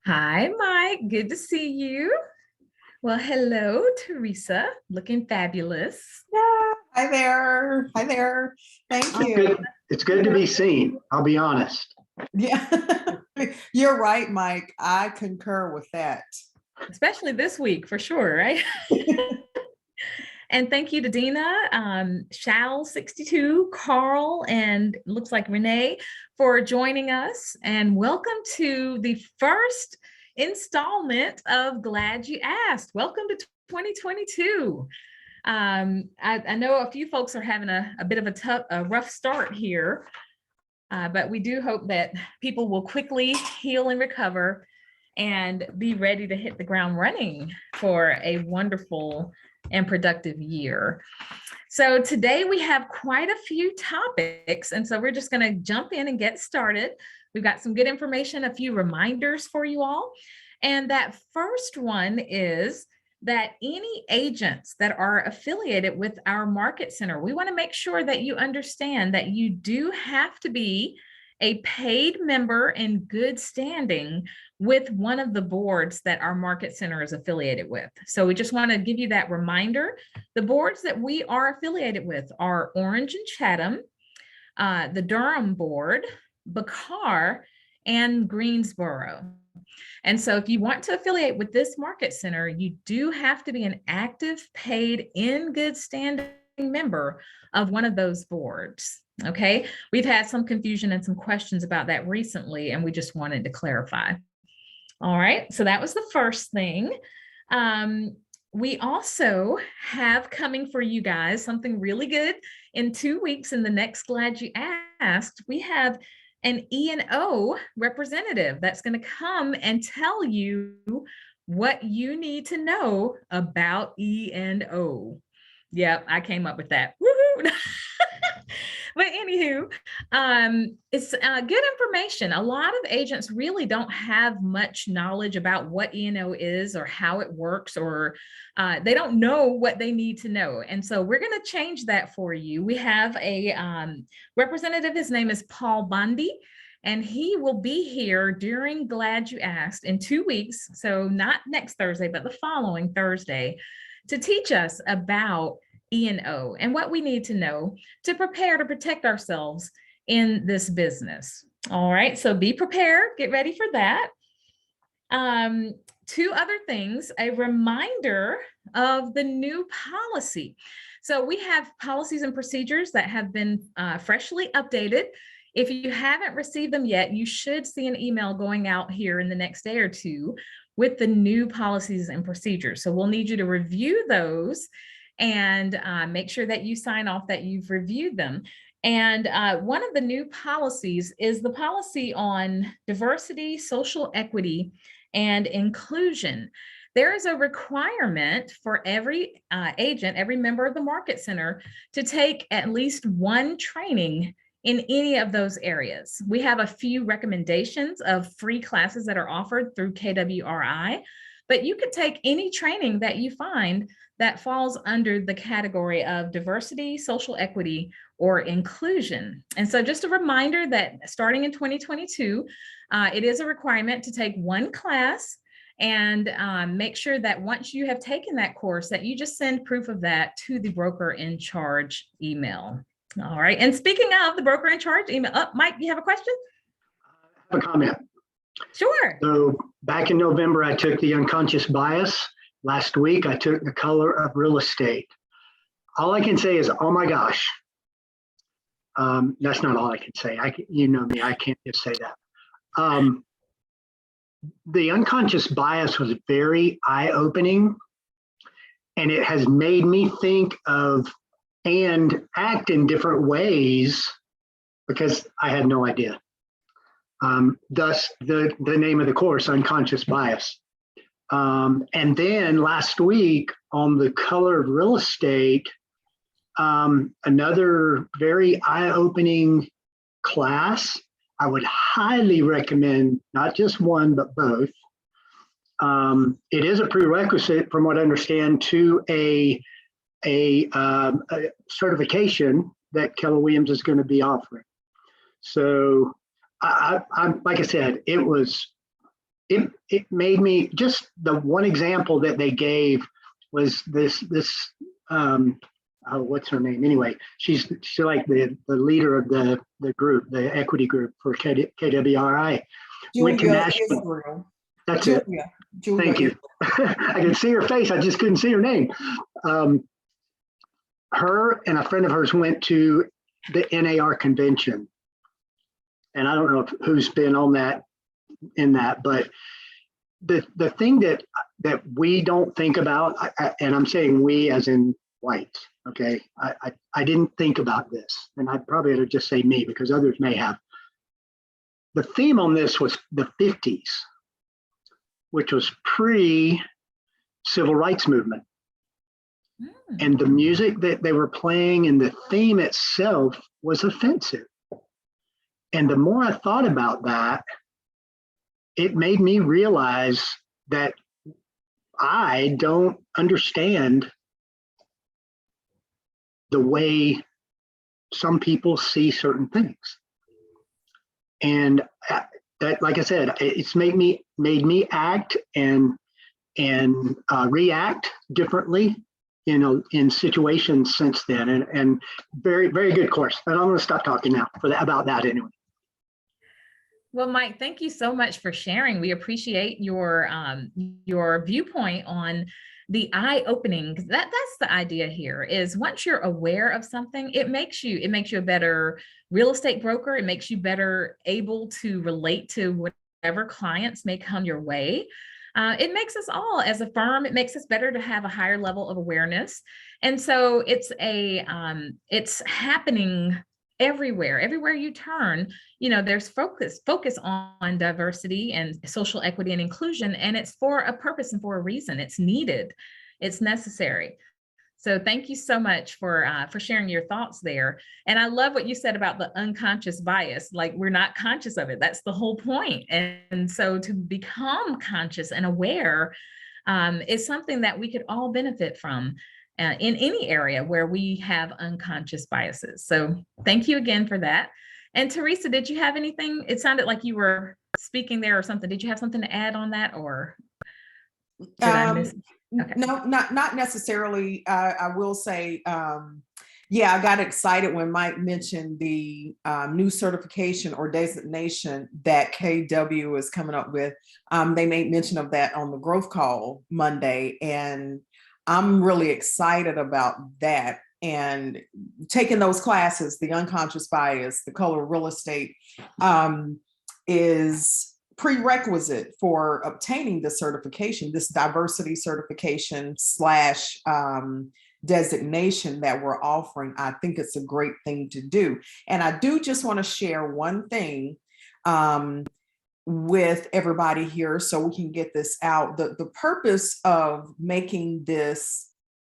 Hi, Mike. Good to see you. Well, hello, Teresa. Looking fabulous. Yeah. Hi there. Hi there. Thank Oh, you. It's good to be seen. I'll be honest. Yeah. You're right, Mike. I concur with that. especially this week for sure, right? And thank you to Dina, Shal62, Carl, and looks like Renee for joining us. And welcome to the first installment of Glad You Asked. Welcome to 2022. I know a few folks are having a bit of a rough start here, but we do hope that people will quickly heal and recover and be ready to hit the ground running for a wonderful and productive year. So today we have quite a few topics, and so we're just going to jump in and get started. We've got some good information, a few reminders for you all. And that first one is that any agents that are affiliated with our market center, we want to make sure that you understand that you do have to be a paid member in good standing with one of the boards that our market center is affiliated with. So we just want to give you that reminder. The boards that we are affiliated with are Orange and Chatham, the Durham board, Bakar, and Greensboro. And so if you want to affiliate with this market center, you do have to be an active, paid, in good standing member of one of those boards. Okay, we've had some confusion and some questions about that recently, and we just wanted to clarify. All right, so that was the first thing. We also have coming for you guys something really good in 2 weeks. In the next Glad You Asked, we have an E&O representative that's going to come and tell you what you need to know about E&O. Yep, I came up with that. Woohoo! But anywho, it's good information. A lot of agents really don't have much knowledge about what E&O is or how it works, or they don't know what they need to know. And so we're going to change that for you. We have a representative. His name is Paul Bundy, and he will be here during Glad You Asked in 2 weeks. So not next Thursday, but the following Thursday, to teach us about E&O and what we need to know to prepare to protect ourselves in this business. All right, so be prepared, get ready for that. Two other things, a reminder of the new policy. So we have policies and procedures that have been freshly updated. If you haven't received them yet, you should see an email going out here in the next day or two with the new policies and procedures. So we'll need you to review those and make sure that you sign off that you've reviewed them. And one of the new policies is the policy on diversity, social equity, and inclusion. There is a requirement for every agent, every member of the market center, to take at least one training in any of those areas. We have a few recommendations of free classes that are offered through KWRI, but you could take any training that you find that falls under the category of diversity, social equity, or inclusion. And so just a reminder that starting in 2022, it is a requirement to take one class, and make sure that once you have taken that course, that you just send proof of that to the broker in charge email. All right. And speaking of the broker in charge email, Mike, you have a question? I have a comment. Sure. So back in November, I took the unconscious bias. Last week, I took the color of real estate. All I can say is, oh my gosh. That's not all I can say. You know me, I can't just say that. The unconscious bias was very eye-opening, and it has made me think of and act in different ways because I had no idea. Thus, the name of the course, Unconscious Bias. And then last week on the color of real estate, another very eye-opening class. I would highly recommend not just one, but both. It is a prerequisite, from what I understand, to a certification that Keller Williams is going to be offering. So I'm like I said, it was it made me, just the one example that they gave was this oh, what's her name? Anyway, she's like the leader of the group, the equity group for KWRI. Went to Julia national. Israel. That's it. Julia Thank you. I could see her face. I just couldn't see her name. Her and a friend of hers went to the NAR convention. And I don't know who's been on that, in that, but the thing that we don't think about, and I'm saying we as in whites, okay? I didn't think about this, and I probably ought to just say me because others may have. The theme on this was the 50s, which was pre-civil rights movement. And the music that they were playing and the theme itself was offensive. And the more I thought about that, it made me realize that I don't understand the way some people see certain things. And that, like I said, it's made me act and react differently, you know, in situations since then. And very, very good course. And I'm going to stop talking now about that anyway. Well, Mike, thank you so much for sharing. We appreciate your viewpoint on the eye-opening, because that's the idea here. Is once you're aware of something, it makes you a better real estate broker. It makes you better able to relate to whatever clients may come your way. It makes us all, as a firm, it makes us better to have a higher level of awareness. And so it's happening everywhere you turn. You know, there's focus on diversity and social equity and inclusion, and it's for a purpose and for a reason. It's needed, it's necessary. So thank you so much for sharing your thoughts there. And I love what you said about the unconscious bias. Like, we're not conscious of it. That's the whole point. And so to become conscious and aware is something that we could all benefit from in any area where we have unconscious biases. So thank you again for that. And Teresa, did you have anything? It sounded like you were speaking there or something. Did you have something to add on that, or did I miss? Okay. No, not necessarily. I will say, yeah, I got excited when Mike mentioned the new certification or designation that KW is coming up with. They made mention of that on the growth call Monday, and I'm really excited about that. And taking those classes, the unconscious bias, the color of real estate, is prerequisite for obtaining the certification, this diversity certification slash designation that we're offering. I think it's a great thing to do. And I do just want to share one thing with everybody here so we can get this out. The purpose of making this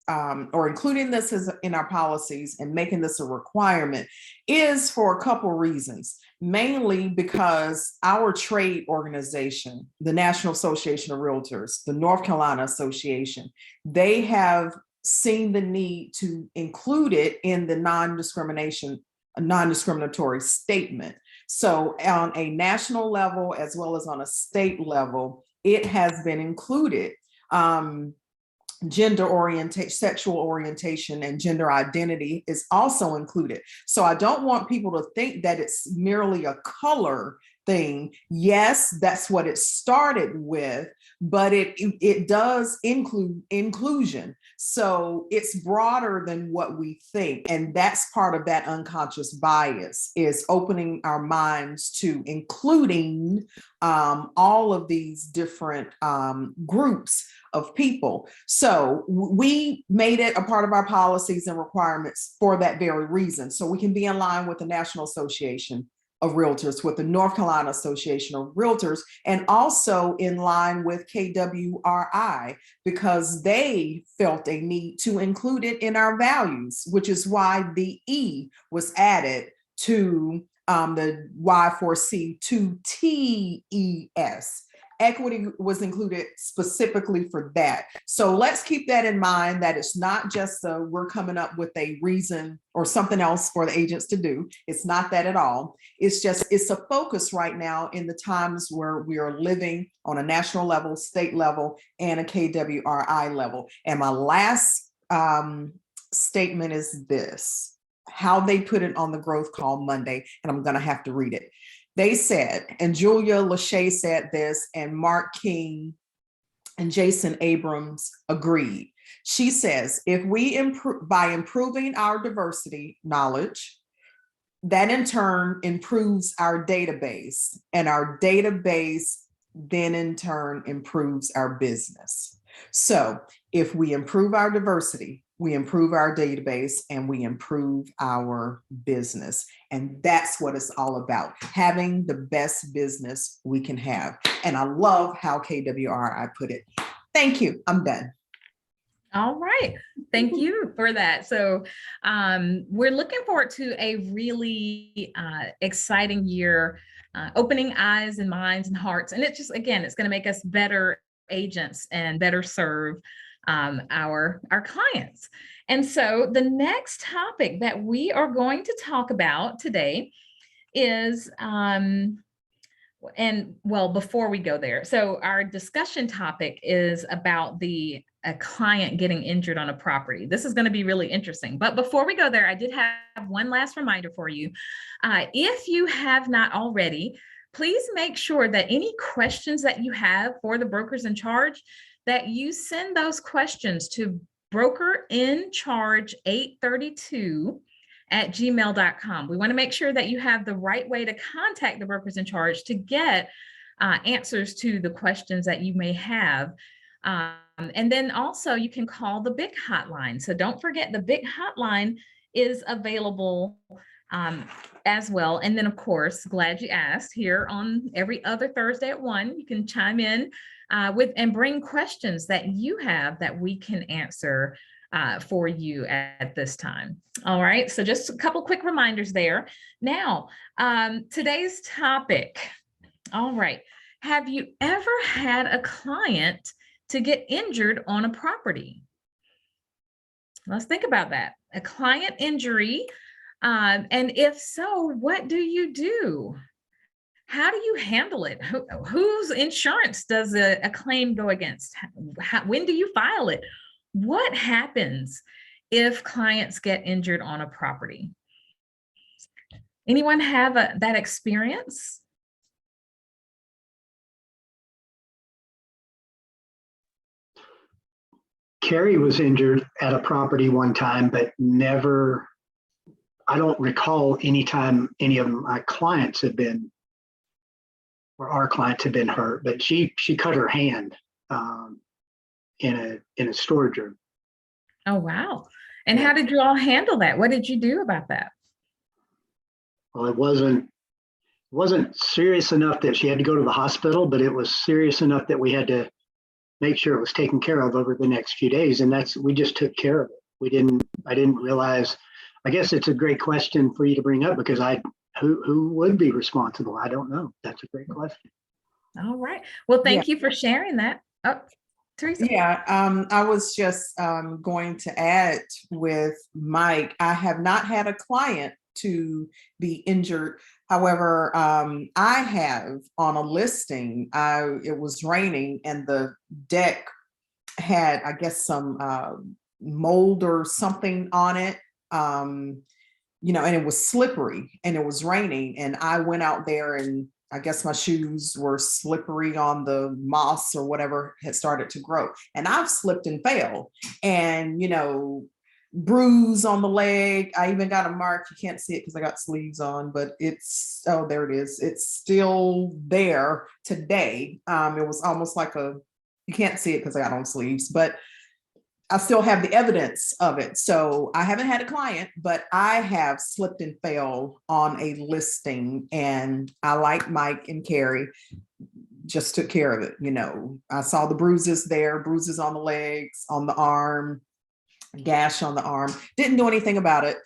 or including this in our policies and making this a requirement is for a couple reasons. Mainly because our trade organization, the National Association of Realtors, the North Carolina Association, they have seen the need to include it in the non-discriminatory statement. So on a national level, as well as on a state level, it has been included. Gender orientation, sexual orientation, and gender identity is also included. So I don't want people to think that it's merely a color thing. Yes, that's what it started with, but it does include inclusion. So it's broader than what we think. And that's part of that unconscious bias, is opening our minds to including all of these different groups of people. So we made it a part of our policies and requirements for that very reason. So we can be in line with the National Association of Realtors, with the North Carolina Association of Realtors, and also in line with KWRI, because they felt a need to include it in our values, which is why the E was added to the Y4C to TES. equity was included specifically for that. So let's keep that in mind, that it's not just we're coming up with a reason or something else for the agents to do. It's not that at all. It's just, it's a focus right now in the times where we are living on a national level, state level, and a KWRI level. And my last statement is this, how they put it on the growth call Monday, and I'm going to have to read it. They said, and Julia Lachey said this, and Mark King and Jason Abrams agreed. She says, if we improve by improving our diversity knowledge, that in turn improves our database, and our database then in turn improves our business. So if we improve our diversity, we improve our database, and we improve our business. And that's what it's all about, having the best business we can have. And I love how KWRI put it. Thank you. I'm done. All right. Thank you for that. So we're looking forward to a really exciting year, opening eyes and minds and hearts. And it just, again, it's going to make us better agents and better serve our clients. And so the next topic that we are going to talk about today is, before we go there, so our discussion topic is about a client getting injured on a property. This is going to be really interesting. But before we go there, I did have one last reminder for you. If you have not already, please make sure that any questions that you have for the brokers in charge, that you send those questions to brokerincharge832@gmail.com. We want to make sure that you have the right way to contact the brokers in charge to get answers to the questions that you may have. And then also you can call the BIC hotline. So don't forget, the BIC hotline is available as well. And then, of course, glad you asked, here on every other Thursday at 1, you can chime in with and bring questions that you have that we can answer for you at this time. All right. So just a couple quick reminders there. Now, today's topic. All right. Have you ever had a client to get injured on a property? Let's think about that. A client injury. And if so, what do you do? How do you handle it? Whose insurance does a claim go against? When do you file it? What happens if clients get injured on a property? Anyone have that experience? Carrie was injured at a property one time, but never, I don't recall any time any of my clients have been, or our clients have been hurt, but she cut her hand in a storage room. Oh, wow. And how did you all handle that? What did you do about that? Well, it wasn't serious enough that she had to go to the hospital, but it was serious enough that we had to make sure it was taken care of over the next few days. And we just took care of it. I didn't realize, I guess it's a great question for you to bring up, because who would be responsible? I don't know. That's a great question. All right. Well, thank you for sharing that. Oh, Teresa. Yeah, I was just going to add with Mike, I have not had a client to be injured. However, I have on a listing, it was raining and the deck had, I guess, some mold or something on it. And it was slippery and it was raining, and I went out there and I guess my shoes were slippery on the moss or whatever had started to grow. And I've slipped and fell and, bruise on the leg. I even got a mark. You can't see it because I got sleeves on, but there it is. It's still there today. It was almost like you can't see it because I got on sleeves, but I still have the evidence of it. So I haven't had a client, but I have slipped and fell on a listing, and I, like Mike and Carrie, just took care of it. I saw the bruises there, bruises on the legs, on the arm, gash on the arm, didn't do anything about it.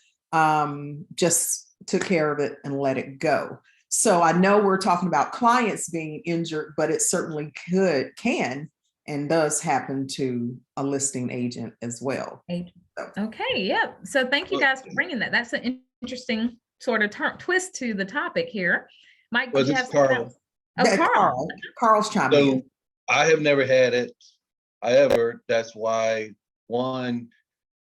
Just took care of it and let it go. So I know we're talking about clients being injured, but it certainly can, and does happen to a listing agent as well. Okay, yeah. So thank you Well, guys for bringing that. That's an interesting sort of twist to the topic here. Mike, did you this have is something Carl. else? Oh, Carl. Carl's chiming in. So I have never had it. However, that's why, one,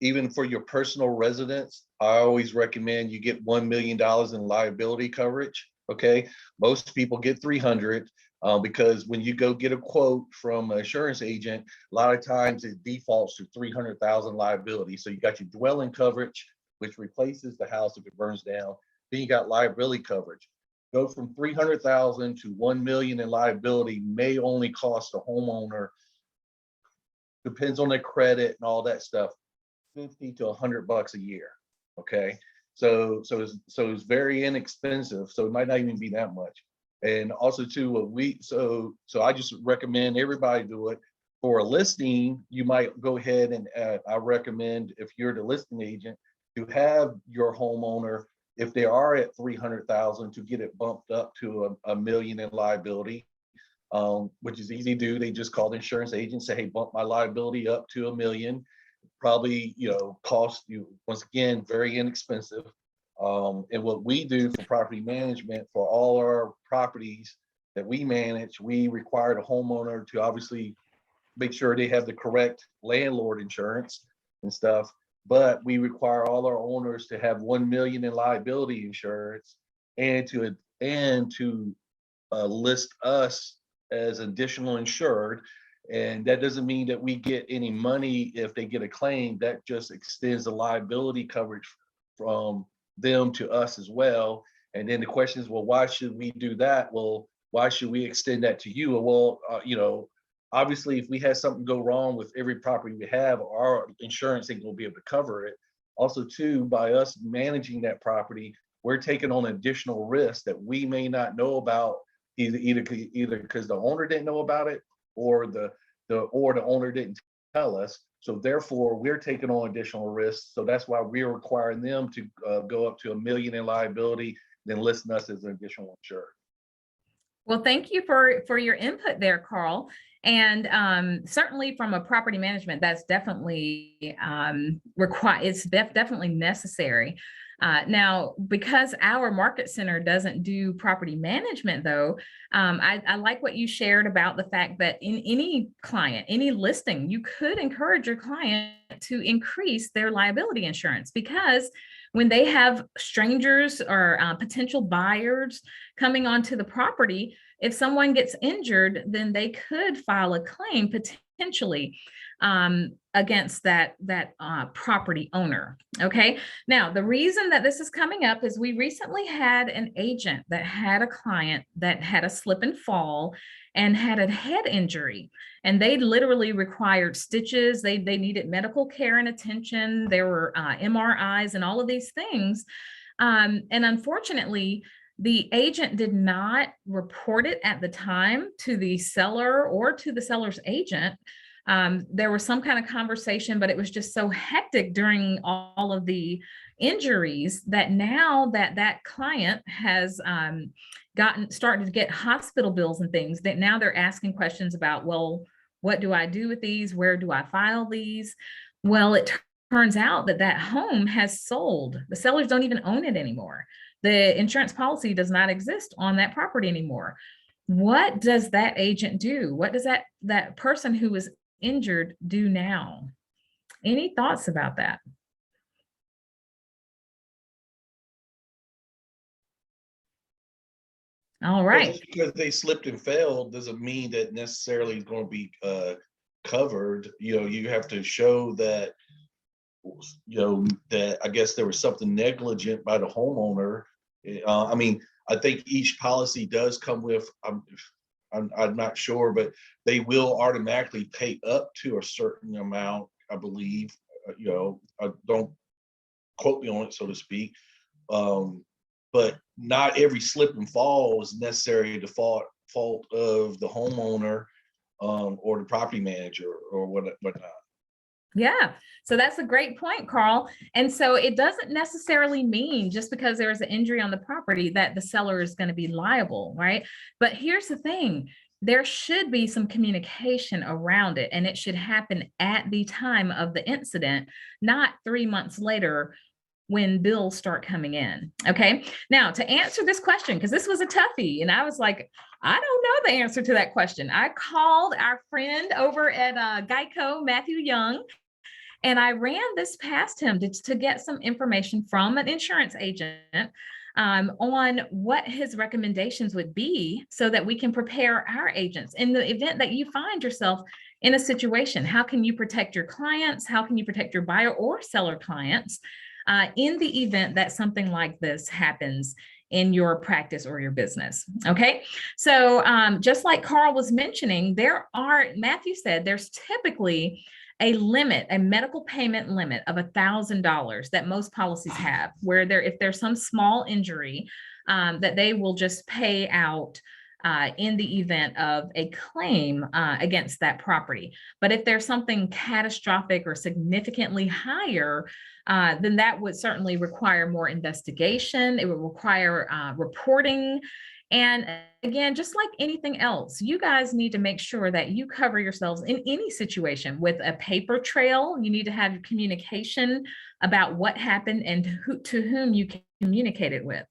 even for your personal residence, I always recommend you get $1 million in liability coverage. Okay. Most people get 300 because when you go get a quote from an insurance agent, a lot of times it defaults to 300,000 liability. So you got your dwelling coverage, which replaces the house if it burns down. Then you got liability coverage. Go from 300,000 to 1 million in liability may only cost the homeowner, depends on their credit and all that stuff, 50 to $100 a year. Okay. So it's very inexpensive. So it might not even be that much. And also too, so I just recommend everybody do it. For a listing, you might go ahead and I recommend, if you're the listing agent, to have your homeowner, if they are at 300,000, to get it bumped up to a million in liability, which is easy to do. They just call the insurance agent, say, hey, bump my liability up to $1 million. Probably, cost you, once again, very inexpensive. And what we do for property management, for all our properties that we manage, we require the homeowner to obviously make sure they have the correct landlord insurance and stuff. But we require all our owners to have 1 million in liability insurance, and to list us as additional insured. And that doesn't mean that we get any money if they get a claim. That just extends the liability coverage from them to us as well. And then the question is, well, why should we do that? Well, why should we extend that to you? Well, obviously, if we had something go wrong with every property we have, our insurance ain't gonna be able to cover it. Also, too, by us managing that property, we're taking on additional risks that we may not know about, either because the owner didn't know about it, or the owner didn't tell us. So therefore, we're taking on additional risks. So that's why we're requiring them to go up to $1 million in liability, then listing us as an additional insured. Well, thank you for your input there, Carl. And certainly from a property management, that's definitely it's definitely necessary. Now, because our market center doesn't do property management, though, I like what you shared about the fact that in any client, any listing, you could encourage your client to increase their liability insurance, because when they have strangers or potential buyers coming onto the property, if someone gets injured, then they could file a claim potentially against that property owner. Okay. Now, the reason that this is coming up is we recently had an agent that had a client that had a slip and fall and had a head injury, and they literally required stitches. They needed medical care and attention. There were MRIs and all of these things. And unfortunately, the agent did not report it at the time to the seller or to the seller's agent. There was some kind of conversation, but it was just so hectic during all of the injuries that now that client has started to get hospital bills and things, that now they're asking questions about, well, what do I do with these? Where do I file these? Well, it turns out that home has sold. The sellers don't even own it anymore. The insurance policy does not exist on that property anymore. What does that agent do? What does that person who was injured do now? Any thoughts about that? All right. Just because they slipped and fell doesn't mean that necessarily is going to be covered. You have to show that, that I guess there was something negligent by the homeowner. I think each policy does come with, I'm not sure, but they will automatically pay up to a certain amount, I believe. Don't quote me on it, so to speak. But not every slip and fall is necessarily the fault of the homeowner or the property manager or whatnot. Yeah. So that's a great point, Carl. And so it doesn't necessarily mean just because there is an injury on the property that the seller is going to be liable, right? But here's the thing. There should be some communication around it, and it should happen at the time of the incident, not 3 months later when bills start coming in. Okay. Now, to answer this question, because this was a toughie, and I was like, I don't know the answer to that question. I called our friend over at Geico, Matthew Young, and I ran this past him to get some information from an insurance agent on what his recommendations would be so that we can prepare our agents in the event that you find yourself in a situation. How can you protect your clients? How can you protect your buyer or seller clients in the event that something like this happens in your practice or your business? Okay. So just like Carl was mentioning, Matthew said, there's typically a limit, a medical payment limit of $1,000 that most policies have, where if there's some small injury, that they will just pay out in the event of a claim against that property. But if there's something catastrophic or significantly higher, then that would certainly require more investigation. It would require reporting. And again, just like anything else, you guys need to make sure that you cover yourselves in any situation with a paper trail. You need to have communication about what happened and to whom you communicated with.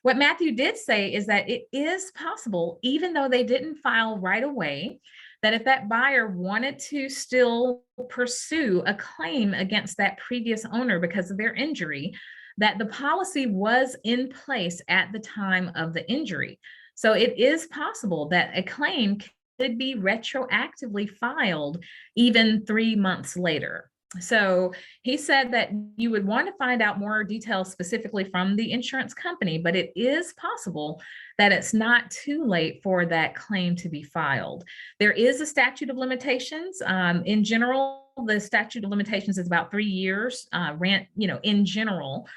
What Matthew did say is that it is possible, even though they didn't file right away, that if that buyer wanted to still pursue a claim against that previous owner because of their injury, that the policy was in place at the time of the injury. So it is possible that a claim could be retroactively filed even 3 months later. So he said that you would want to find out more details specifically from the insurance company, but it is possible that it's not too late for that claim to be filed. There is a statute of limitations. In general, the statute of limitations is about 3 years, in general.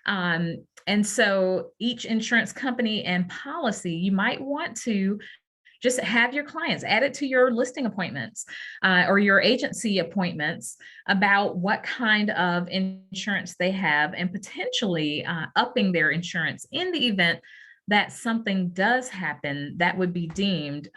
And so each insurance company and policy, you might want to just have your clients add it to your listing appointments or your agency appointments about what kind of insurance they have, and potentially upping their insurance in the event that something does happen that would be deemed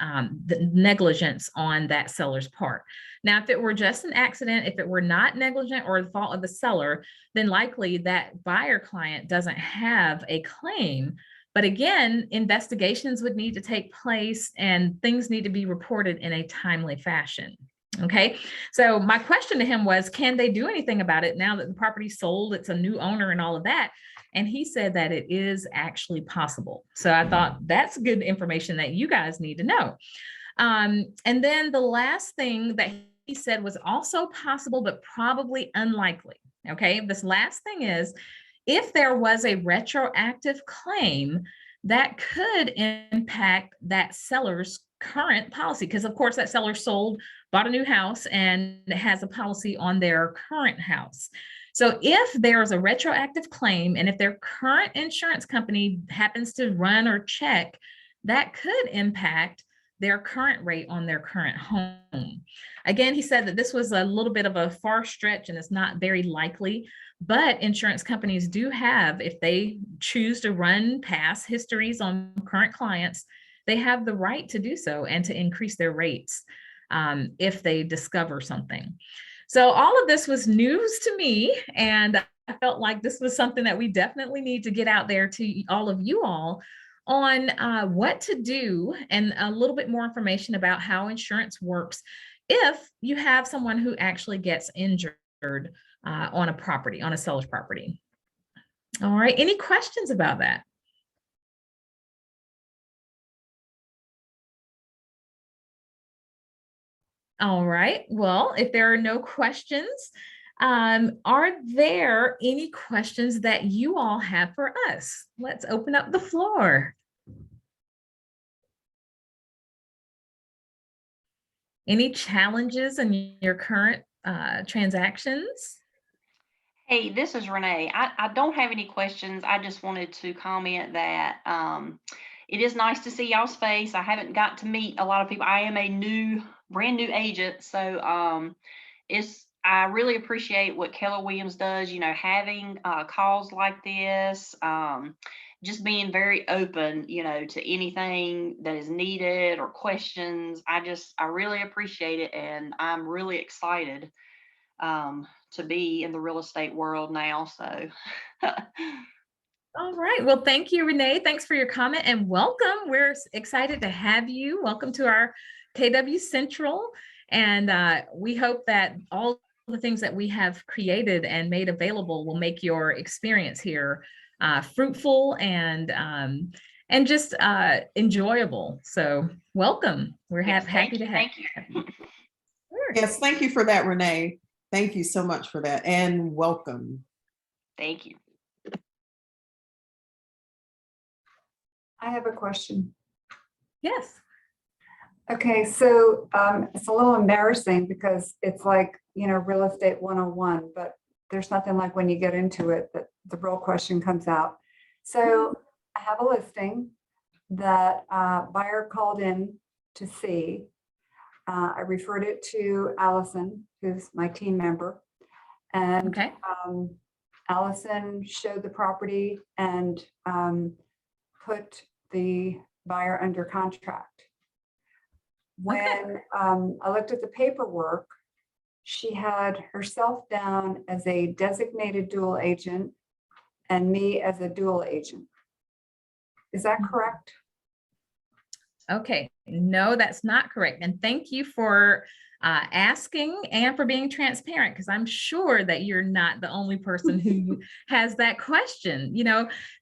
the negligence on that seller's part. Now, if it were just an accident, if it were not negligent or the fault of the seller, then likely that buyer client doesn't have a claim. But again, investigations would need to take place and things need to be reported in a timely fashion. Okay. So my question to him was, can they do anything about it now that the property's sold, it's a new owner and all of that? And he said that it is actually possible. So I thought that's good information that you guys need to know. And then the last thing that he said was also possible, but probably unlikely. Okay. This last thing is, if there was a retroactive claim, that could impact that seller's current policy, because of course that seller bought a new house and has a policy on their current house. So if there's a retroactive claim and if their current insurance company happens to run or check, that could impact their current rate on their current home. Again, he said that this was a little bit of a far stretch and it's not very likely, but insurance companies do have, if they choose to run past histories on current clients, they have the right to do so and to increase their rates if they discover something. So all of this was news to me, and I felt like this was something that we definitely need to get out there to all of you all on what to do, and a little bit more information about how insurance works if you have someone who actually gets injured on a property, on a seller's property. All right, any questions about that? All right, well, if there are no questions, are there any questions that you all have for us? Let's open up the floor. Any challenges in your current transactions? Hey, this is Renee. I don't have any questions. I just wanted to comment that it is nice to see y'all's face. I haven't got to meet a lot of people. I am a brand new agent, so it's I really appreciate what Keller Williams does, having calls like this, just being very open, to anything that is needed or questions. I really appreciate it. And I'm really excited to be in the real estate world now. So, All right. Well, thank you, Renee. Thanks for your comment and welcome. We're excited to have you. Welcome to our KW Central. And we hope that all the things that we have created and made available will make your experience here fruitful and just enjoyable. So welcome. We're yes, happy to have thank you. you. Sure. Yes, thank you for that, Renee. Thank you so much for that, and welcome. Thank you. I have a question. Yes. Okay, so it's a little embarrassing because it's like, real estate 101, but there's nothing like when you get into it that the real question comes out. So I have a listing that buyer called in to see. I referred it to Allison, who's my team member. And Okay. Allison showed the property and put the buyer under contract. When I looked at the paperwork, she had herself down as a designated dual agent and me as a dual agent. Is that correct? Okay, no, that's not correct. And thank you for asking and for being transparent, because I'm sure that you're not the only person who has that question.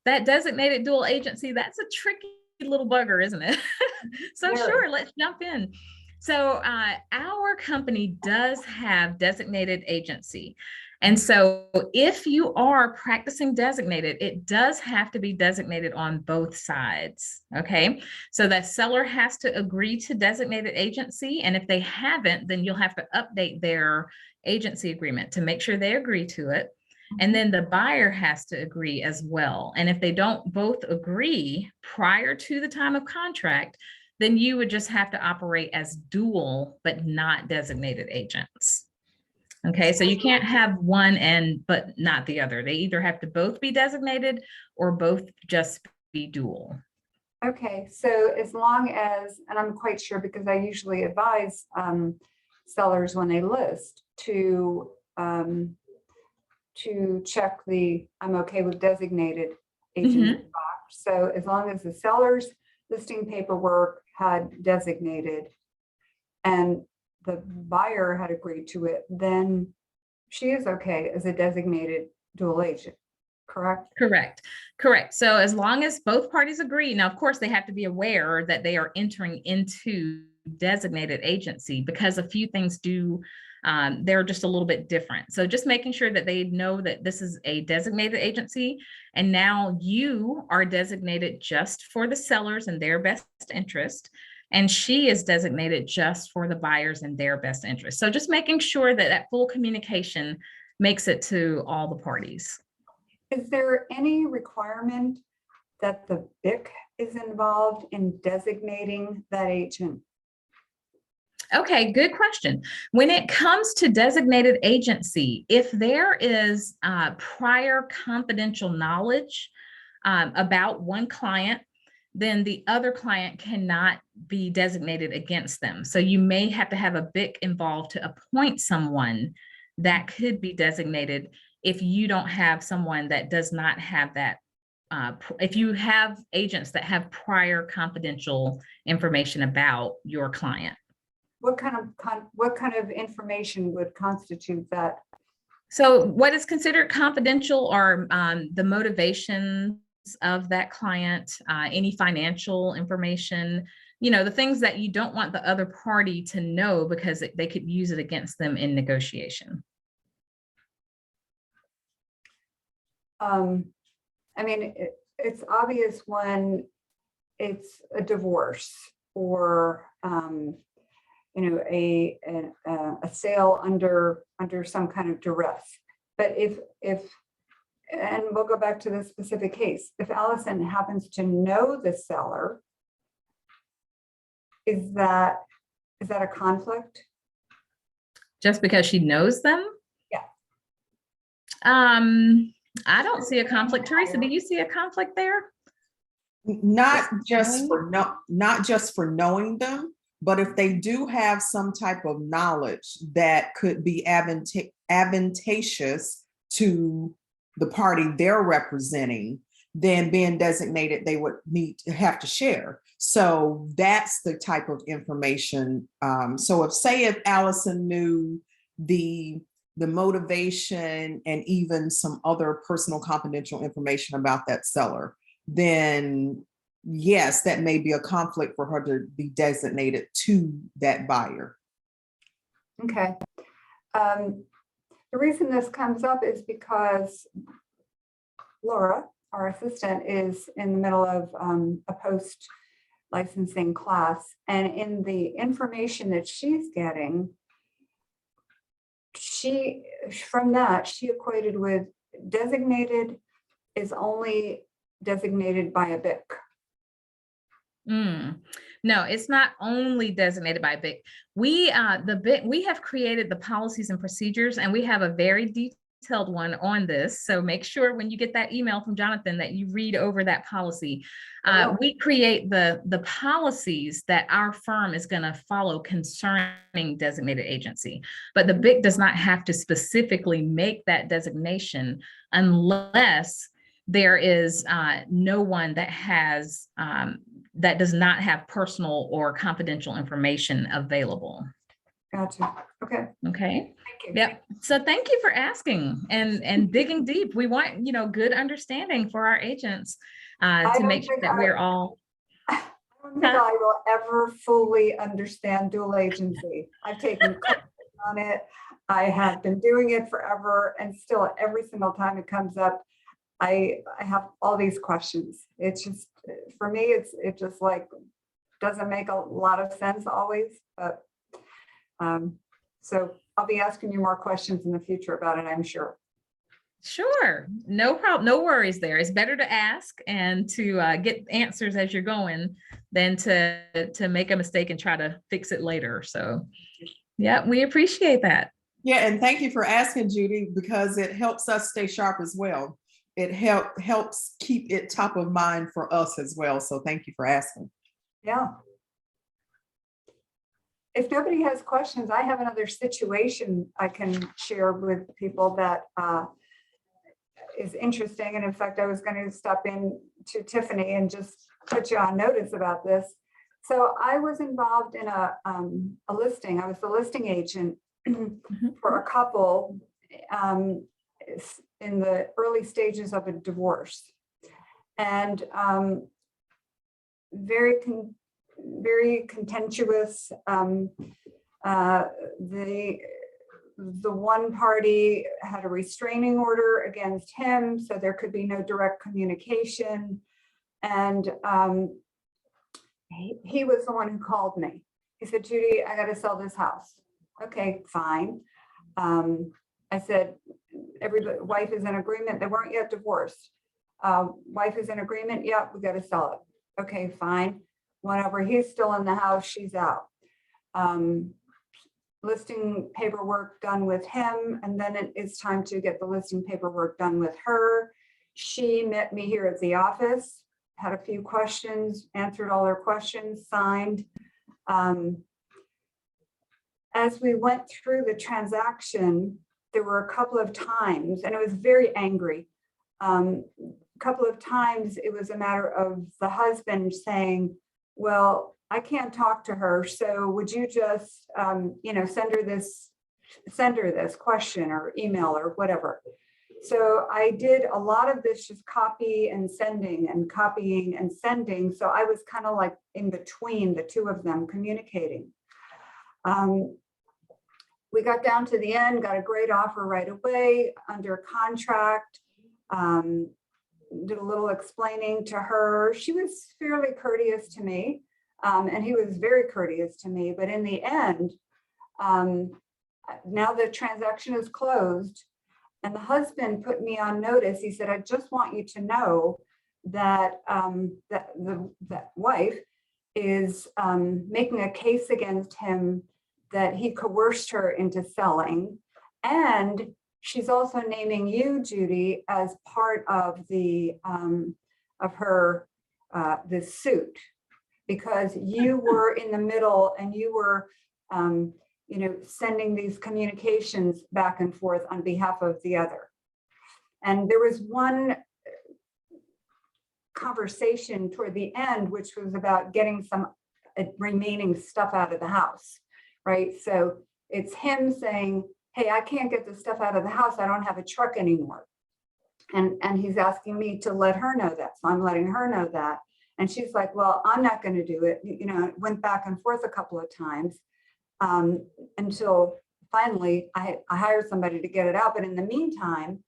That designated dual agency, that's a tricky little bugger, isn't it? So Very. sure, let's jump in. So our company does have designated agency. And so if you are practicing designated, it does have to be designated on both sides. Okay. So the seller has to agree to designated agency. And if they haven't, then you'll have to update their agency agreement to make sure they agree to it. And then the buyer has to agree as well. And if they don't both agree prior to the time of contract, then you would just have to operate as dual, but not designated agents. Okay, so you can't have one but not the other. They either have to both be designated or both just be dual. Okay, so as long as, and I'm quite sure because I usually advise sellers when they list to check I'm okay with designated agent box. So as long as the seller's listing paperwork had designated and the buyer had agreed to it, then she is okay as a designated dual agent, correct? Correct. So as long as both parties agree, now, of course, they have to be aware that they are entering into designated agency because a few things they're just a little bit different. So just making sure that they know that this is a designated agency and now you are designated just for the sellers and their best interest. And she is designated just for the buyers and their best interest. So just making sure that that full communication makes it to all the parties. Is there any requirement that the BIC is involved in designating that agent? Okay, good question. When it comes to designated agency, if there is prior confidential knowledge about one client, then the other client cannot be designated against them. So you may have to have a BIC involved to appoint someone that could be designated if you don't have someone that does not have that. If you have agents that have prior confidential information about your client. What kind of information would constitute that? So what is considered confidential are the motivations of that client, any financial information, the things that you don't want the other party to know because they could use it against them in negotiation. I mean, it's obvious when it's a divorce or a sale under some kind of duress. But if and we'll go back to the specific case, if Allison happens to know the seller, is that a conflict? Just because she knows them? Yeah. I don't see a conflict. Teresa, do you see a conflict there? Not just for knowing them, but if they do have some type of knowledge that could be advantageous to the party they're representing, then being designated, they would have to share. So that's the type of information. So if Allison knew the motivation and even some other personal confidential information about that seller, then yes, that may be a conflict for her to be designated to that buyer. Okay. The reason this comes up is because Laura, our assistant, is in the middle of a post-licensing class. And in the information that she's getting, she equated with designated is only designated by a BIC. No, it's not only designated by BIC. We have created the policies and procedures, and we have a very detailed one on this. So make sure when you get that email from Jonathan that you read over that policy. We create the policies that our firm is going to follow concerning designated agency, but the BIC does not have to specifically make that designation unless there is no one that has that does not have personal or confidential information available. Gotcha. Okay. Okay. Thank you. Yep. So thank you for asking and digging deep. We want, good understanding for our agents to make sure that we're all. I don't think I will ever fully understand dual agency. I've taken classes on it. I have been doing it forever, and still every single time it comes up, I have all these questions. It's just, for me, it just like doesn't make a lot of sense always, but so I'll be asking you more questions in the future about it, I'm sure. Sure. No problem. No worries there. It's better to ask and to get answers as you're going than to make a mistake and try to fix it later. So yeah, we appreciate that. Yeah, and thank you for asking, Judy, because it helps us stay sharp as well. It helps keep it top of mind for us as well. So thank you for asking. Yeah. If nobody has questions, I have another situation I can share with people that is interesting. And in fact, I was going to stop in to Tiffany and just put you on notice about this. So I was involved in a listing. I was the listing agent for a couple in the early stages of a divorce, and very contentious. The one party had a restraining order against him, so there could be no direct communication. And he was the one who called me. He said, Judy, I got to sell this house. Okay, fine. I said, everybody, wife is in agreement. They weren't yet divorced. Wife is in agreement. Yep, we got to sell it. Okay, fine. Whenever he's still in the house, she's out. Listing paperwork done with him, and then it's time to get the listing paperwork done with her. She met me here at the office, had a few questions, answered all her questions, signed. As we went through the transaction, there were a couple of times, and it was very angry. A couple of times it was a matter of the husband saying, well, I can't talk to her, so would you just, send her this question or email or whatever. So I did a lot of this just copy and sending and copying and sending. So I was kind of like in between the two of them communicating. We got down to the end, got a great offer right away under contract. Did a little explaining to her. She was fairly courteous to me, and he was very courteous to me. But in the end, now the transaction is closed, and the husband put me on notice. He said, I just want you to know that that wife is making a case against him that he coerced her into selling. And she's also naming you, Judy, as part of the of her this suit, because you were in the middle and you were sending these communications back and forth on behalf of the other. And there was one conversation toward the end, which was about getting some remaining stuff out of the house, right? So it's him saying, hey, I can't get the stuff out of the house. I don't have a truck anymore. And he's asking me to let her know that. So I'm letting her know that. And she's like, well, I'm not going to do it. It went back and forth a couple of times until finally I hired somebody to get it out. But in the meantime,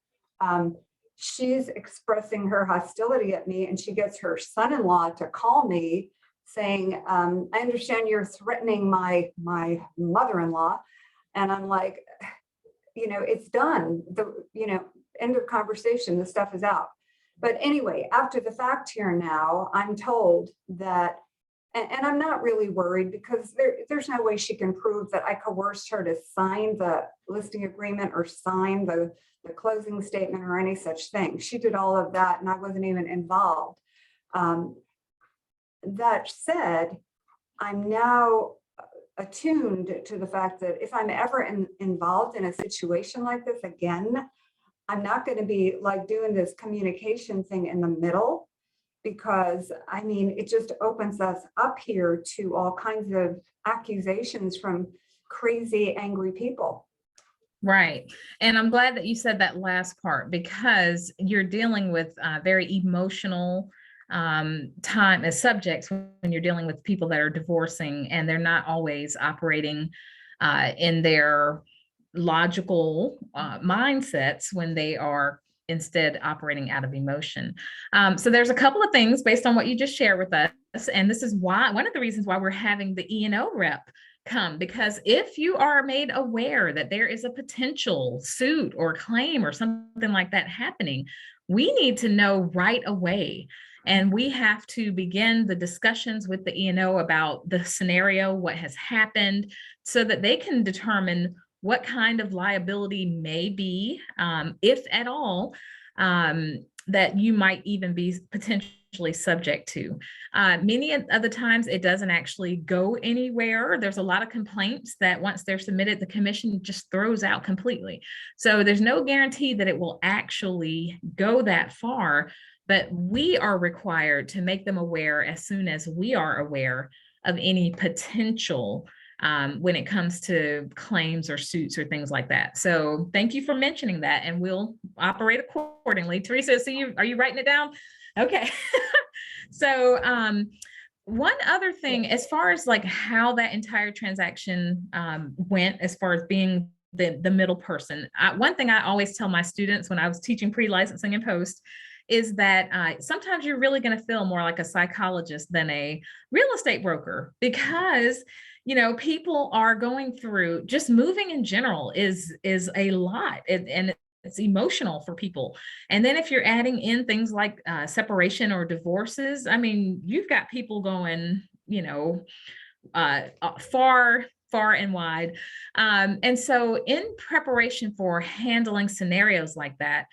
she's expressing her hostility at me, and she gets her son-in-law to call me saying, I understand you're threatening my mother-in-law. And I'm like, it's done. End of conversation, the stuff is out. But anyway, after the fact here now, I'm told that, and I'm not really worried, because there's no way she can prove that I coerced her to sign the listing agreement or sign the closing statement or any such thing. She did all of that and I wasn't even involved. That said, I'm now attuned to the fact that if I'm ever involved in a situation like this again, I'm not going to be like doing this communication thing in the middle, because it just opens us up here to all kinds of accusations from crazy, angry people. Right. And I'm glad that you said that last part, because you're dealing with very emotional time as subjects when you're dealing with people that are divorcing, and they're not always operating in their logical mindsets when they are instead operating out of emotion. So there's a couple of things based on what you just shared with us. And this is why, one of the reasons why we're having the E&O rep come, because if you are made aware that there is a potential suit or claim or something like that happening, we need to know right away. And we have to begin the discussions with the E&O about the scenario, what has happened, so that they can determine what kind of liability may be, if at all, that you might even be potentially subject to. Many of the times it doesn't actually go anywhere. There's a lot of complaints that once they're submitted, the commission just throws out completely. So there's no guarantee that it will actually go that far, but we are required to make them aware as soon as we are aware of any potential when it comes to claims or suits or things like that. So thank you for mentioning that, and we'll operate accordingly. Teresa, are you writing it down? Okay. So one other thing, as far as like how that entire transaction went, as far as being the middle person, one thing I always tell my students when I was teaching pre-licensing and post is that sometimes you're really going to feel more like a psychologist than a real estate broker, because people are going through, just moving in general is a lot, and it's emotional for people. And then if you're adding in things like separation or divorces, you've got people going, far and wide. And so in preparation for handling scenarios like that,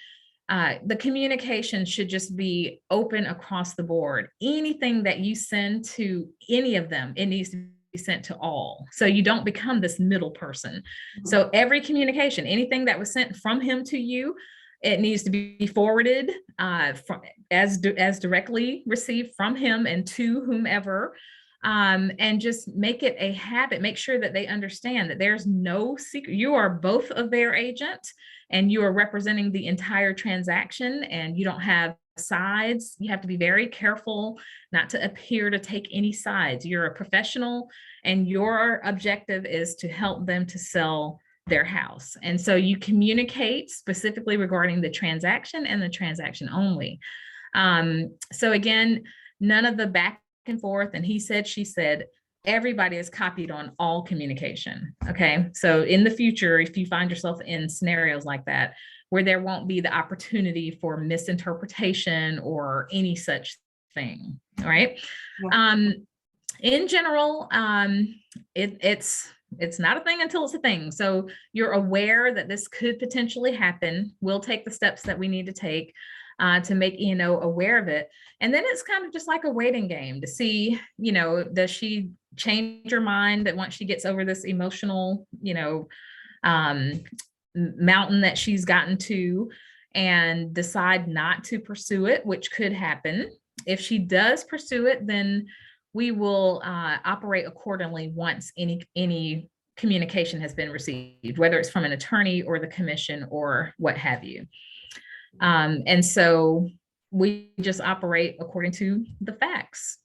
the communication should just be open across the board. Anything that you send to any of them, it needs to be sent to all, so you don't become this middle person. So every communication, anything that was sent from him to you, it needs to be forwarded as directly received from him and to whomever, and just make it a habit. Make sure that they understand that there's no secret. You are both of their agent, and you are representing the entire transaction, and you don't have sides. You have to be very careful not to appear to take any sides. You're a professional, and your objective is to help them to sell their house. And so you communicate specifically regarding the transaction and the transaction only. So again, none of the back and forth and he said, she said. Everybody is copied on all communication. Okay. So in the future, if you find yourself in scenarios like that, where there won't be the opportunity for misinterpretation or any such thing. All right. Yeah. In general, it's It's not a thing until it's a thing. So you're aware that this could potentially happen. We'll take the steps that we need to take to make E&O aware of it. And then it's kind of just like a waiting game to see, does she change her mind that once she gets over this emotional, mountain that she's gotten to, and decide not to pursue it, which could happen. If she does pursue it, then we will operate accordingly once any communication has been received, whether it's from an attorney or the commission or what have you. And so we just operate according to the facts.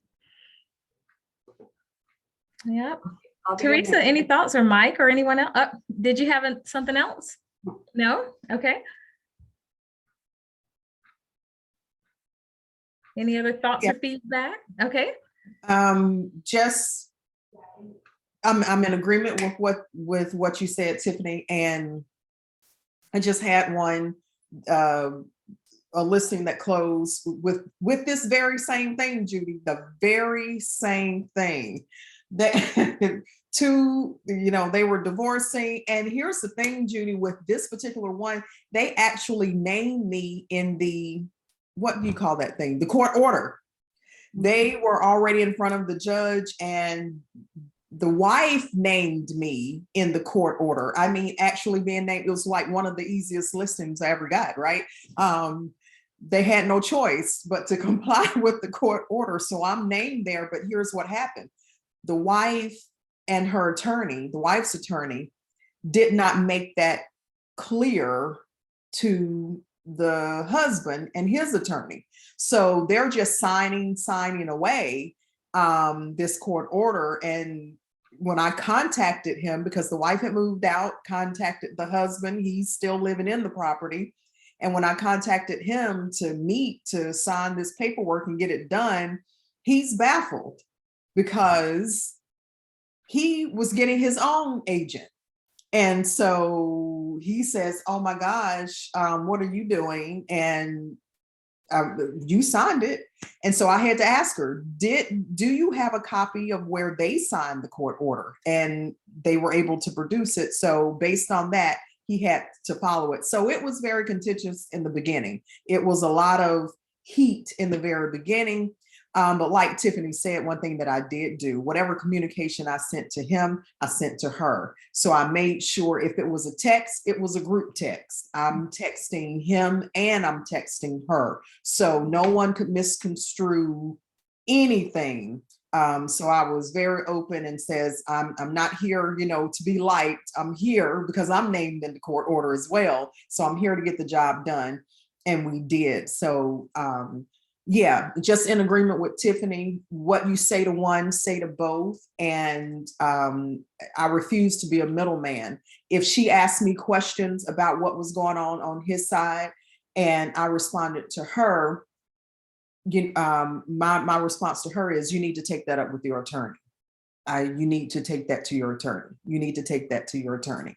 Yep. Teresa, any thoughts, or Mike or anyone else? Did you have something else? No? Okay. Any other thoughts or feedback? Okay. Just I'm in agreement with what you said, Tiffany, and I just had one a listing that closed with this very same thing, Judy, the very same thing. That they were divorcing, and here's the thing, Judy, with this particular one, they actually named me in the, what do you call that thing? The court order. They were already in front of the judge, and the wife named me in the court order. I mean, actually being named, it was like one of the easiest listings I ever got, right? They had no choice but to comply with the court order. So I'm named there, but here's what happened. The wife and her attorney, the wife's attorney, did not make that clear to the husband and his attorney. So they're just signing away this court order. And when I contacted him, because the wife had moved out, contacted the husband, he's still living in the property. And when I contacted him to meet, to sign this paperwork and get it done, he's baffled because he was getting his own agent. And so he says, oh my gosh, what are you doing? And you signed it. And so I had to ask her, do you have a copy of where they signed the court order? And they were able to produce it. So based on that, he had to follow it. So it was very contentious in the beginning. It was a lot of heat in the very beginning. But like Tiffany said, one thing that I did do, whatever communication I sent to him, I sent to her. So I made sure if it was a text, it was a group text. I'm texting him and I'm texting her. So no one could misconstrue anything. So I was very open and says, I'm not here, to be liked. I'm here because I'm named in the court order as well. So I'm here to get the job done. And we did. So, yeah, just in agreement with Tiffany, what you say to one, say to both. And I refuse to be a middleman. If she asked me questions about what was going on his side, and I responded to her, my response to her is, you need to take that up with your attorney. You need to take that to your attorney. You need to take that to your attorney.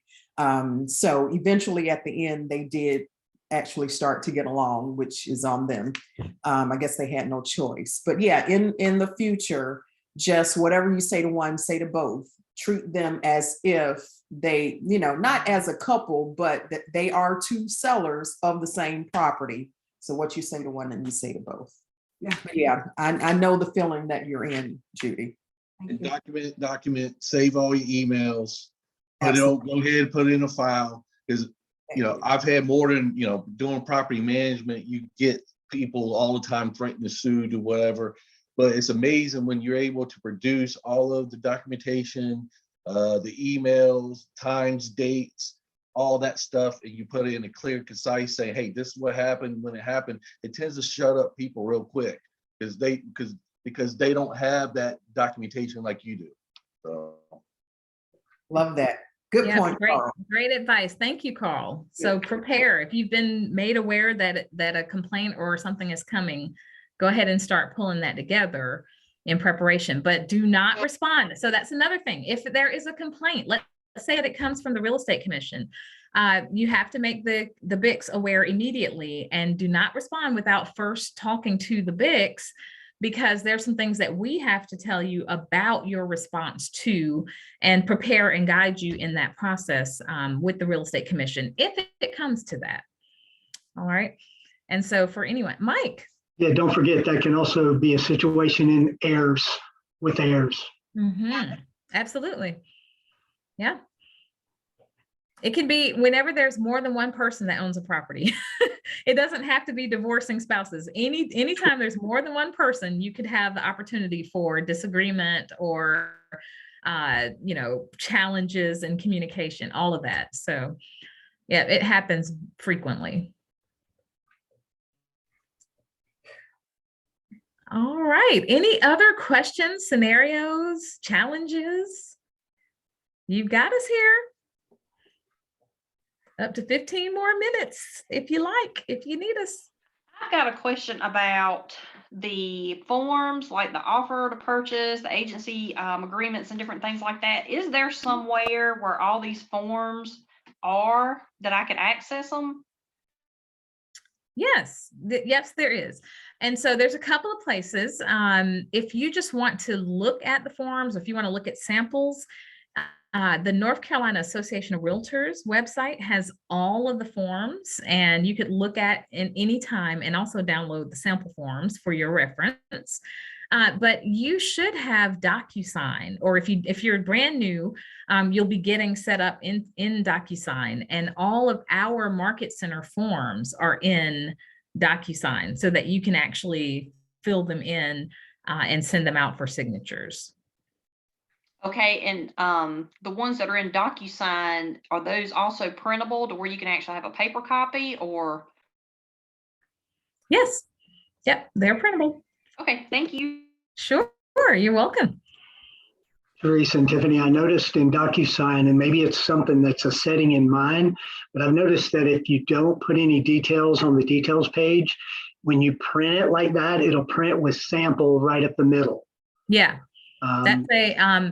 So eventually at the end, they did actually start to get along, which is on them. I guess they had no choice. But yeah, in the future, just whatever you say to one, say to both. Treat them as if they, not as a couple, but that they are two sellers of the same property. So what you say to one and you say to both. Yeah, but yeah, I know the feeling that you're in, Judy. And document, save all your emails. Go ahead and put it in a file, because I've had more than, doing property management, you get people all the time threatening to sue to whatever, but it's amazing when you're able to produce all of the documentation, the emails, times, dates, all that stuff, and you put it in a clear, concise, say, hey, this is what happened when it happened. It tends to shut up people real quick because they don't have that documentation like you do. So. Love that. Good point. Great advice. Thank you, Carl. So prepare. If you've been made aware that a complaint or something is coming, go ahead and start pulling that together in preparation, but do not respond. So that's another thing. If there is a complaint, let's say that it comes from the real estate commission, you have to make the BICs aware immediately, and do not respond without first talking to the BICs because there's some things that we have to tell you about your response to and prepare and guide you in that process with the Real Estate Commission, if it comes to that. All right. And so for anyone, Mike. Yeah, don't forget that can also be a situation in heirs with heirs. Absolutely. Yeah. It can be whenever there's more than one person that owns a property. It doesn't have to be divorcing spouses. Anytime there's more than one person, you could have the opportunity for disagreement or challenges in communication, all of that. So yeah, it happens frequently. All right. Any other questions, scenarios, challenges? You've got us here. Up to 15 more minutes, if you like, if you need us. I've got a question about the forms, like the offer to purchase, the agency agreements and different things like that. Is there somewhere where all these forms are that I could access them? Yes, yes, there is. And so there's a couple of places. If you just want to look at the forms, if you want to look at samples, the North Carolina Association of Realtors website has all of the forms, and you could look at in any time and also download the sample forms for your reference. But you should have DocuSign, or if you're brand new, you'll be getting set up in DocuSign, and all of our Market Center forms are in DocuSign so that you can actually fill them in and send them out for signatures. Okay, and the ones that are in DocuSign, are those also printable to where you can actually have a paper copy, or? Yes. Yep, they're printable. Okay, thank you. Sure, you're welcome. Teresa and Tiffany, I noticed in DocuSign, and maybe it's something that's a setting in mind, but I've noticed that if you don't put any details on the details page, when you print it like that, it'll print with sample right up the middle. Yeah. That's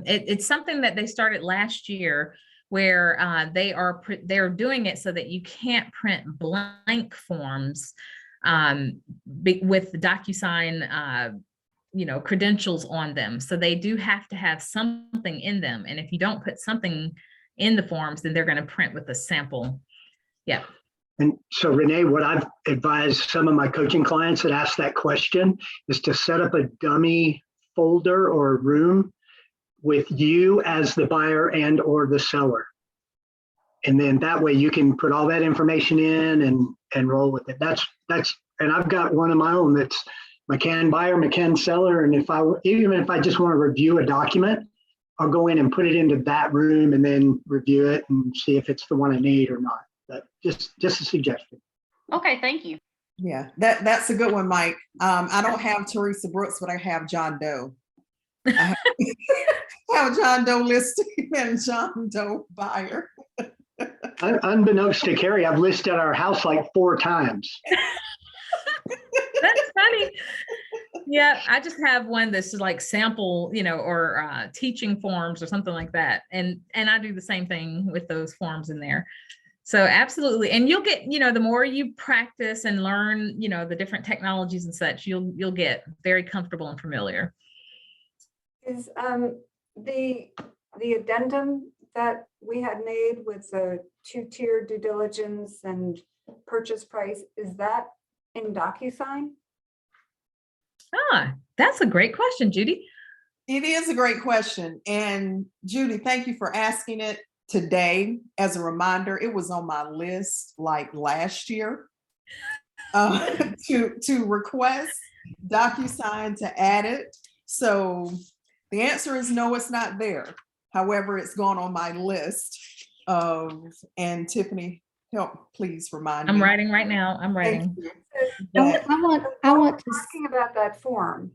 it's something that they started last year, where they're doing it so that you can't print blank forms with the DocuSign credentials on them. So they do have to have something in them, and if you don't put something in the forms, then they're going to print with a sample. Yeah. And so, Renee, what I've advised some of my coaching clients that ask that question is to set up a dummy folder or room with you as the buyer and or the seller. And then that way you can put all that information in and roll with it. And I've got one of my own that's McCann buyer, McCann seller. And even if I just want to review a document, I'll go in and put it into that room and then review it and see if it's the one I need or not. But just a suggestion. Okay, thank you. Yeah, that's a good one, Mike. I don't have Teresa Brooks, but I have John Doe. I have John Doe listing and John Doe buyer. Unbeknownst to Carrie, I've listed our house like 4 times. That's funny. Yeah, I just have one that's like sample, or teaching forms or something like that. And I do the same thing with those forms in there. So absolutely. And you'll get, the more you practice and learn, the different technologies and such, you'll get very comfortable and familiar. Is the addendum that we had made with the 2-tier due diligence and purchase price, is that in DocuSign? That's a great question, Judy. It is a great question. And Judy, thank you for asking it today. As a reminder, it was on my list like last year to request DocuSign to add it. So the answer is no, it's not there. However, it's gone on my list and Tiffany, help please remind me. I'm writing right now. I'm writing. I want to talking about that form.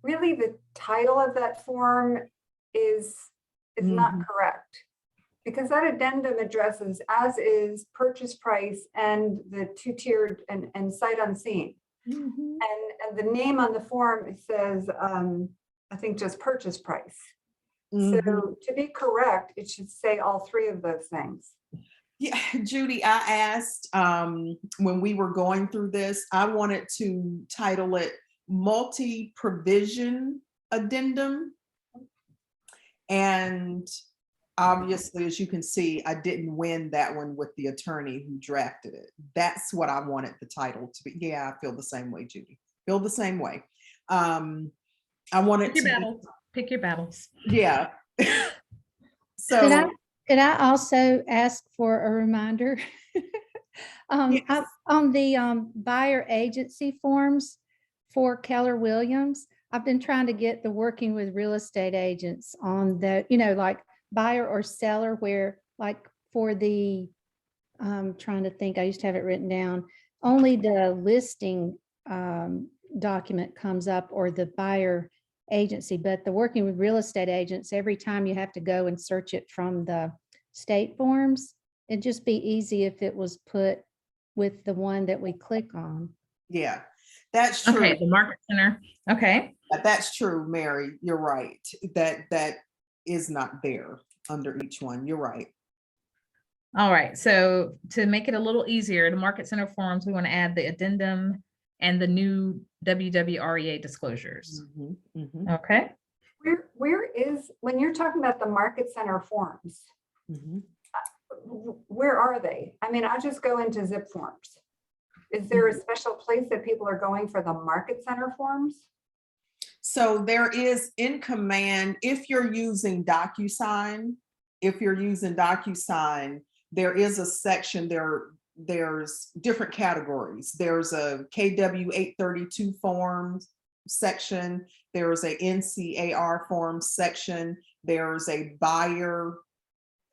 Really, the title of that form is not correct, because that addendum addresses as is purchase price and the 2-tiered and sight unseen. And the name on the form, it says, I think just purchase price. So to be correct, it should say all 3 of those things. Yeah, Judy, I asked when we were going through this, I wanted to title it multi-provision addendum. And obviously, as you can see, I didn't win that one with the attorney who drafted it. That's what I wanted the title to be. Yeah, I feel the same way, Judy. Feel the same way. I wanted Pick your to, battles. Pick your battles. yeah. Could So I also ask for a reminder? yes. On the buyer agency forms for Keller Williams, I've been trying to get the working with real estate agents on the, like buyer or seller, where like for the, I'm trying to think, I used to have it written down, only the listing document comes up, or the buyer agency, but the working with real estate agents, every time you have to go and search it from the state forms, it'd just be easy if it was put with the one that we click on. Yeah, that's true. Okay, the Market Center. Okay. That's true, Mary. You're right. That is not there under each one. You're right. All right. So to make it a little easier, the Market Center forms, we want to add the addendum and the new WWREA disclosures. Mhm, mhm, Okay. Where is, when you're talking about the Market Center forms, mhm. where are they? I mean, I just go into zip forms. Is there a special place that people are going for the Market Center forms? So there is in command, if you're using DocuSign, there is a section there. There's different categories. There's a KW 832 forms section. There's a NCAR forms section. There's a buyer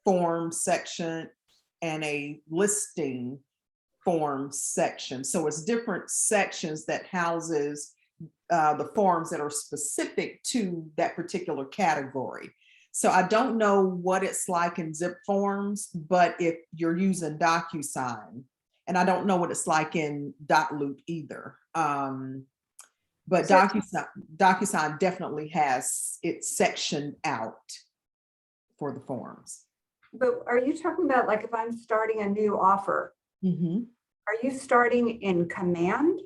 form section and a listing form section. So it's different sections that houses the forms that are specific to that particular category. So I don't know what it's like in zip forms, but if you're using DocuSign, and I don't know what it's like in .loop either. But DocuSign definitely has it sectioned out for the forms. But are you talking about, like, if I'm starting a new offer, Mm-hmm. are you starting in command?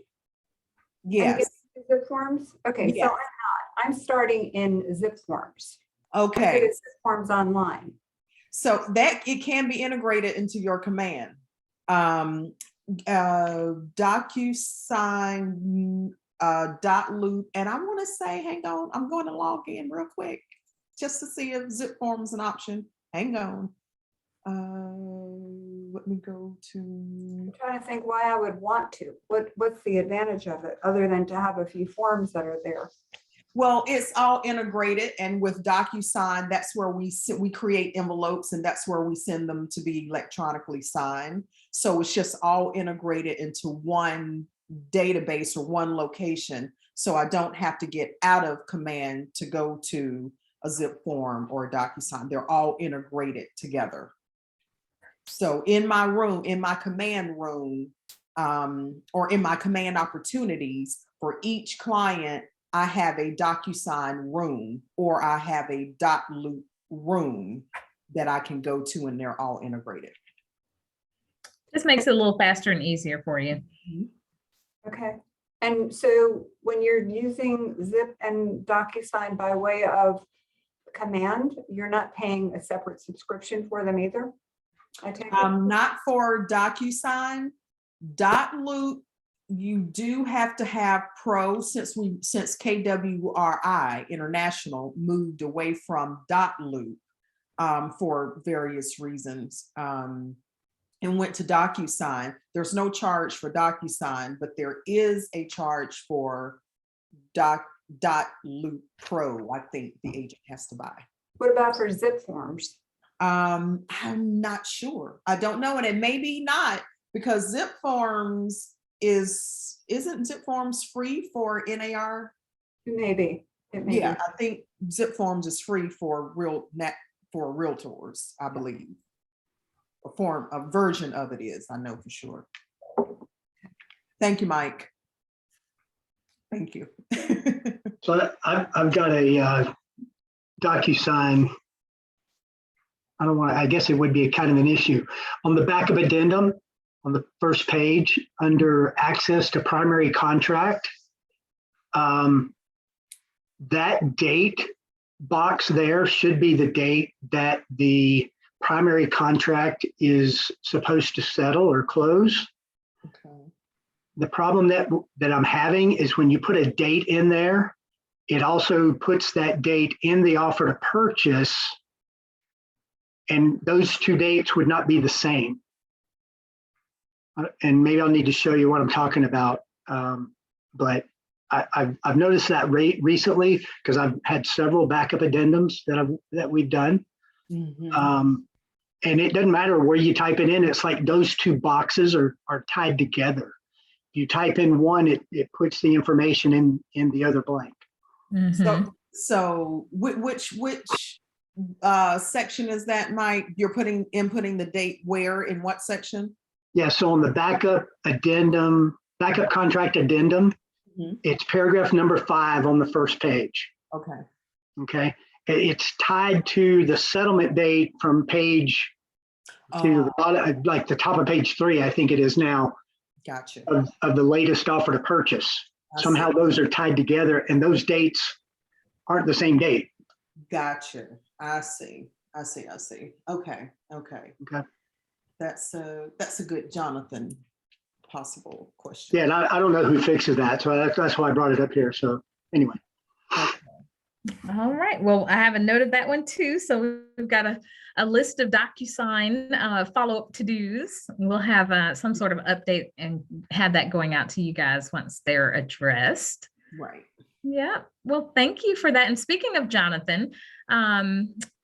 Yes. And zip forms? Okay, Yes. so I'm not. I'm starting in zip forms. Okay. Zip forms online. So that it can be integrated into your command. DocuSign .loop, and I want to say, hang on, I'm going to log in real quick just to see if zip form is an option. Hang on. Let me go to. I'm trying to think why I would want to. What's the advantage of it other than to have a few forms that are there? Well, it's all integrated, and with DocuSign, that's where we create envelopes, and that's where we send them to be electronically signed. So it's just all integrated into one database or one location. So I don't have to get out of command to go to a zip form or a DocuSign. They're all integrated together. So in my room, in my command room, or in my command opportunities for each client, I have a DocuSign room, or I have a .loop room that I can go to, and they're all integrated. This makes it a little faster and easier for you. Okay. And so when you're using Zip and DocuSign by way of command, you're not paying a separate subscription for them either? I take it? Not for DocuSign. .loop, you do have to have Pro, since KWRI International moved away from .loop for various reasons, and went to DocuSign. There's no charge for DocuSign, but there is a charge for .loop Pro. I think the agent has to buy. What about for zip forms? I'm not sure. I don't know, and it may be not, because zip forms isn't zip forms free for NAR? Maybe. It may Yeah, be. I think zip forms is free for realtors, I believe. A version of it is, I know for sure. Thank you, Mike. Thank you. So I've got a DocuSign. I guess it would be kind of an issue. On the back of addendum, on the first page, under access to primary contract, That date box there should be the date that the primary contract is supposed to settle or close. Okay. The problem that I'm having is when you put a date in there, it also puts that date in the offer to purchase, and those two dates would not be the same. And maybe I'll need to show you what I'm talking about, but I've noticed that recently because I've had several backup addendums that we've done. Mhm. And it doesn't matter where you type it in. It's like those two boxes are tied together. You type in one, it puts the information in the other blank. Mhm. So which section is that, Mike? You're inputting the date where, in what section? Yeah, so on the backup contract addendum, Mhm. it's paragraph number 5 on the first page. Okay. Okay. It's tied to the settlement date from page to like the top of page 3, I think it is now, Gotcha. of the latest offer to purchase. I Somehow see. those are tied together and those dates aren't the same date. Gotcha. I see. Okay. Okay. That's a good Jonathan possible question. Yeah, and I don't know who fixes that. So that's why I brought it up here. So anyway. All right. Well, I have a note of that one too. So we've got a list of DocuSign follow-up to-dos. We'll have some sort of update and have that going out to you guys once they're addressed. Right. Yeah. Well, thank you for that. And speaking of Jonathan,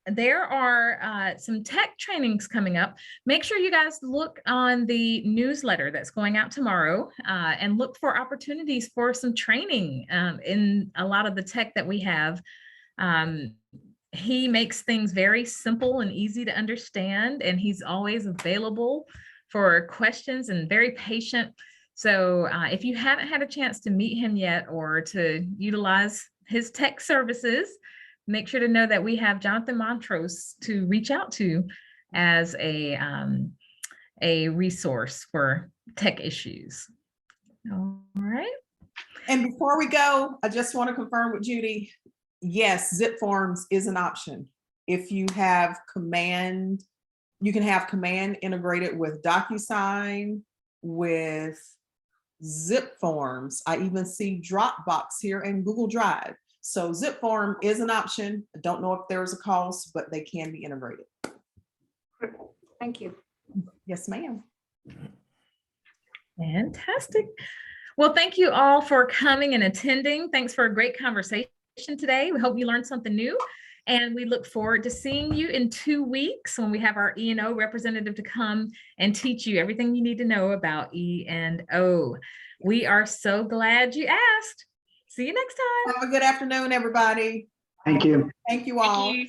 there are some tech trainings coming up. Make sure you guys look on the newsletter that's going out tomorrow and look for opportunities for some training in a lot of the tech that we have. He makes things very simple and easy to understand, and he's always available for questions and very patient. So if you haven't had a chance to meet him yet or to utilize his tech services, make sure to know that we have Jonathan Montrose to reach out to as a resource for tech issues. All right. And before we go, I just want to confirm with Judy, yes, zip forms is an option. If you have command, you can have command integrated with DocuSign, with zip forms. I even see Dropbox here and Google Drive. So zip form is an option. I don't know if there's a cost, but they can be integrated. Thank you. Yes, ma'am. Fantastic. Well, thank you all for coming and attending. Thanks for a great conversation today. We hope you learned something new, and we look forward to seeing you in 2 weeks when we have our E&O representative to come and teach you everything you need to know about E&O. We are so glad you asked. See you next time. Have a good afternoon, everybody. Thank you. Thank you all. Thank you.